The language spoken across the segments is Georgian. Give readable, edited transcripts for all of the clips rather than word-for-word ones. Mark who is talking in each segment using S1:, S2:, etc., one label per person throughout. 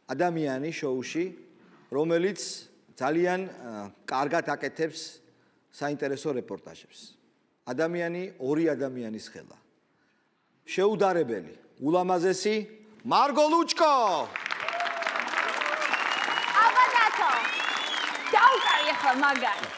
S1: ადამიანი შოუში, რომელიც ძალიან კარგად აკეთებს საინტერესო რეპორტაჟებს. ადამიანი ორი ადამიანის ხელა. შეუდარებელი, ულამაზესი მარგო ლუჩკო.
S2: აბადათო. დაუკარი ახლა მაგარი.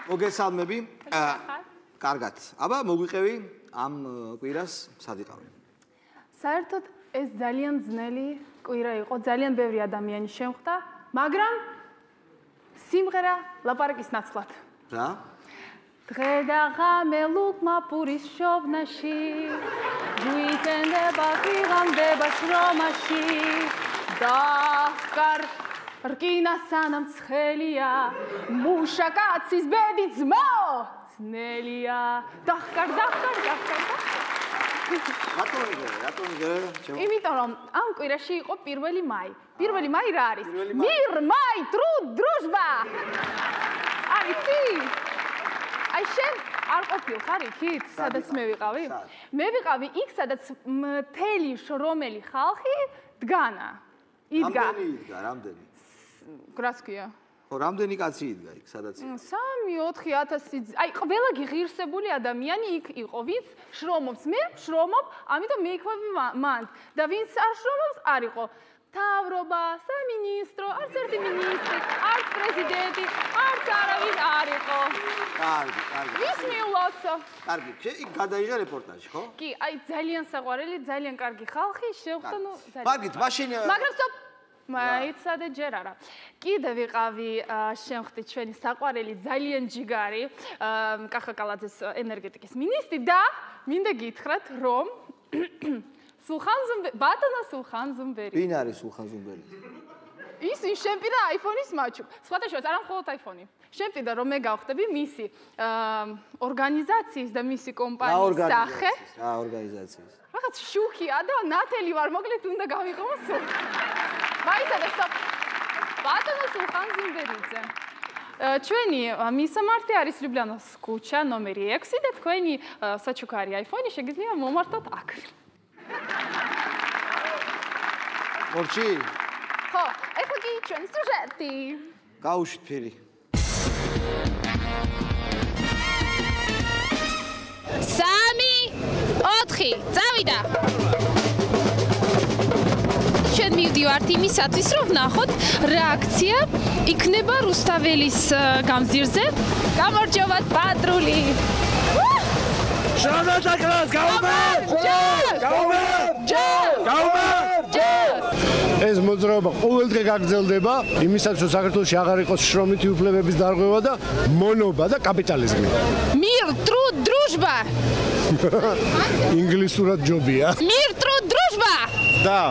S1: მოგესალმები. კარგად. აბა მოგვიყევი ამ კვირას სად იყავი?
S3: საერთოდ ეს ძალიან ძნელი კვირა იყო, ძალიან ბევრი ადამიანი შემხვდა, მაგრამ სიმღერა ლაპარაკის ნაცვლად.
S1: რა?
S3: დღე და ღამე ლუკმა პურის შოვნაში, გვიტენდება ღირამდება შრომაში, და რკინა სანამ ცხელია, მუშა კაცის ბედი ძმო, ძნელია. დახკარ.
S1: რატომ იგე?
S3: იმიტომ რომ ამ კვირაში იყო 1 მაი. 1 მაი რა არის? მირ მაი ტრუდ დრუჟბა. არიცი? აი შენ არ ყოფილ ხარ იქით, სადაც მე ვიყავი? მე ვიყავი იქ, სადაც მთელი შრომელი ხალხი დგანა. იდგა.
S1: რამდენი?
S3: გრასკია.
S1: ხო, რამდენი კაცი იდგა იქ, სადაც?
S3: 3-4 აი ყველა ღირსებული ადამიანი იქ იყო, ვინც შრომობს. მე შრომობ, ამიტომ მეიქვები მანდ. და ვინც არ შრომობს, არ იყო. მთავრობა, სამინისტრო, არც ერთი მინისტრი, არც პრეზიდენტი, არც არავის არ იყო.
S1: კარგი.
S3: ვის მიულოცო?
S1: კარგი. იქ გადაიღე რეპორტაჟი, ხო?
S3: კი, აი ძალიან საყვარელი, ძალიან კარგი ხალხი შეხვდა, ნუ ძალიან.
S1: კარგით, მაშინ
S3: მაგრამ სტოპ. მაიცადე ჯერ არა. კიდე ვიყავი შემხვდი ჩვენი საყვარელი ძალიან ჯიგარი კახაკალაძეს ენერგეტიკის მინისტრი და მინდა გითხრათ რომ ბატონო სულხან ზუმბერი.
S1: ვინ არის სულხან ზუმბერი?
S3: ის შემპირდა iPhone-ის მაჩუ. სხვადასხვა არა მხოლოდ iPhone-ი. შემპირდა რომ მე გავხდები მისი ორგანიზაციის და მისი კომპანიის სახე.
S1: რა ორგანიზაციის?
S3: რაღაც შუქია და ნათელი ვარ, მოკლედ უნდა გავიყო სულ. მაიცადე სტოპ. ბატონო სულხან ზუმბერიძე. ჩვენი მისამართი არის ლიუბლიანოს ქუჩა ნომერი 6 და თქვენი საჩუქარი iPhone-ი შეგიძლია მომართოთ აქ.
S1: მორჩი?
S3: ხო, ეხლა კი ჩვენი სიუჟეტი.
S1: გაუშვით ფერი.
S2: 3-4 წავიდა. ჩვენ მივდივართ იმისათვის, რომ ვნახოთ რა აქცია იქნება რუსთაველის გამზირზე. გამარჯობათ პატრული.
S4: შანატაკრას გაუმარ! ეს მოძრაობა ყოველდღე გაგრძელდება, იმისაც რომ საქართველოში აღარ იყოს შრომითი უფლებების დარღვევა და მონობა და კაპიტალიზმი.
S2: მირ ტრუდ დრუჟბა.
S4: ინგლისურად ჯობია.
S2: მირ ტრუდ დრუჟბა.
S4: და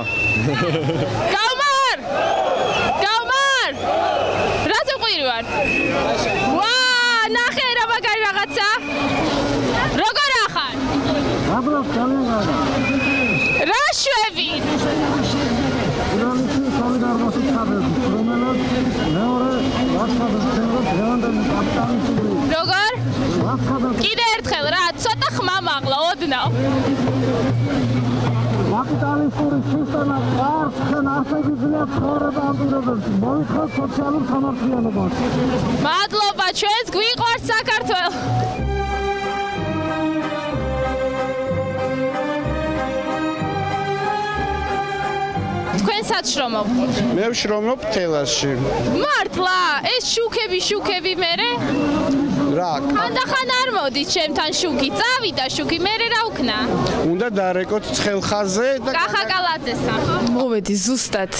S2: გაუმარ! რაზე ყვირი ვარ? ვა, ნახე რა მაგარი რაღაცა. როგორ ახარ?
S4: აბრალ ძალიან.
S2: რა შვები? როგორ? კიდე ერთხელ რა, ცოტა ხმა მაღლა, ოდნავ.
S5: კაპიტალისტური სისტემა გარს ხან ასებიძლია ცხოვრება ამბირებებს. მოიხოთ სოციალურ სამართლიანობას.
S2: მადლობა, ჩვენს გვიყვართ საქართველო. თქვენ სად შრომობთ?
S4: მე ვშრომობ თელასში.
S2: მართლა, ეს შუქები მერე?
S4: რა?
S2: ხანდახან არ მოდით ჩემთან შუქი, წავიდა შუქი, მერე რა ვქნა?
S4: უნდა დარეკოთ ცხელხაზე და
S2: კახაკალაძესთან.
S3: მოვედი ზუსტად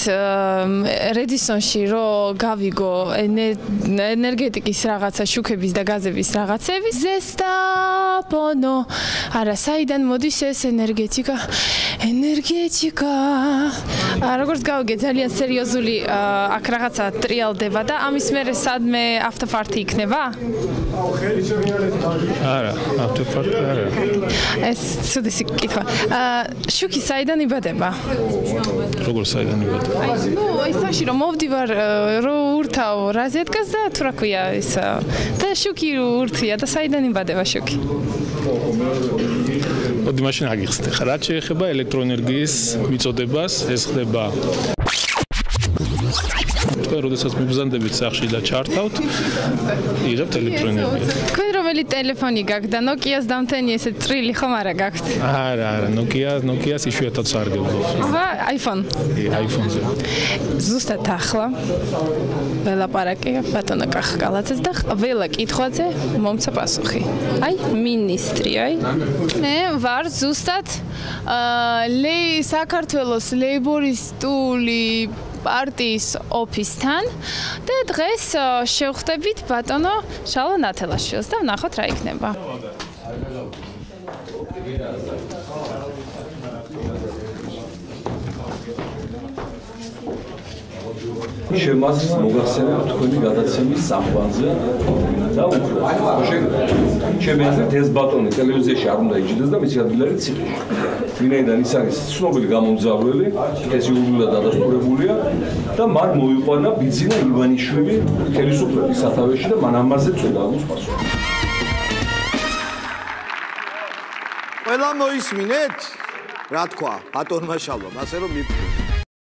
S3: რედისონში რომ გავიგო ენერგეტიკის რაღაცა შუქების და გაზების რაღაცები. ზესტა
S2: პაპონო არა საიდან მოდის ეს ენერგეტიკა როგორც გავიგე ძალიან სერიოზული აქ რაღაცა ტრიალდება და ამის მერე სადმე ავტოფარტი იქნება?
S6: არა, ავტოფარტი არა.
S2: ეს ცუდი კითხვა. შუქი საიდან იბადება?
S6: როგორ საიდან იბადება?
S2: აი საში რომ მოვდივარ რო ურთავ რაზე დგას და თუ რა ქვია ეს და შუქი ურთია და საიდან იბადება შუქი?
S6: მოდი მაშინ აგიხსნე. რაც შეეხება ელექტროენერგიის მიწოდებას, ეს ხდება თქვენ როდესაც მიბრძანდებით სახლში და ჩართავთ, იღებთ ელექტროენერგიას.
S2: თქვენ რომელი ტელეფონი გაქვთ და Nokia-ს დამთენი ესე წრილი ხომ არა გაქვთ?
S6: არა, Nokia-ს იშვიათად სარგებლობს.
S2: iPhone.
S6: iPhone-ზე.
S2: ზუსტად ახლა ველაპარაკე ბატონო კახკალაძეს და ყველა კითხვაზე მომცა პასუხი. აი, მინისტრი, აი. მე ვარ ზუსტად საქართველოს ლეიბორისტული პარტიის ოფისთან და დღეს შევხვდებით ბატონო შალვა ნათელაშვილს და ვნახოთ რა იქნება.
S7: შემას მოგახსენებთ თქვენი გადაცემის სამყაროზე და უფრო ჩემი აზრით ეს ბატონი ტელევიზიაში არ უნდა იჯდეს და მისი ადგილი არის ციხეში. ვინაიდან ის არის ცნობილი გამომძაბლელი, ეს იურიდიულად დადასტურებულია და მან მოიყვანა ბიძინა ივანიშვილი ხელისუფლების სათავეში და მან ამაზე წვედა აქვს პასუხი.
S1: ყველა მოისმინეთ? რა თქვა ბატონმა შალვამ, ასე რომ მიფიქრე.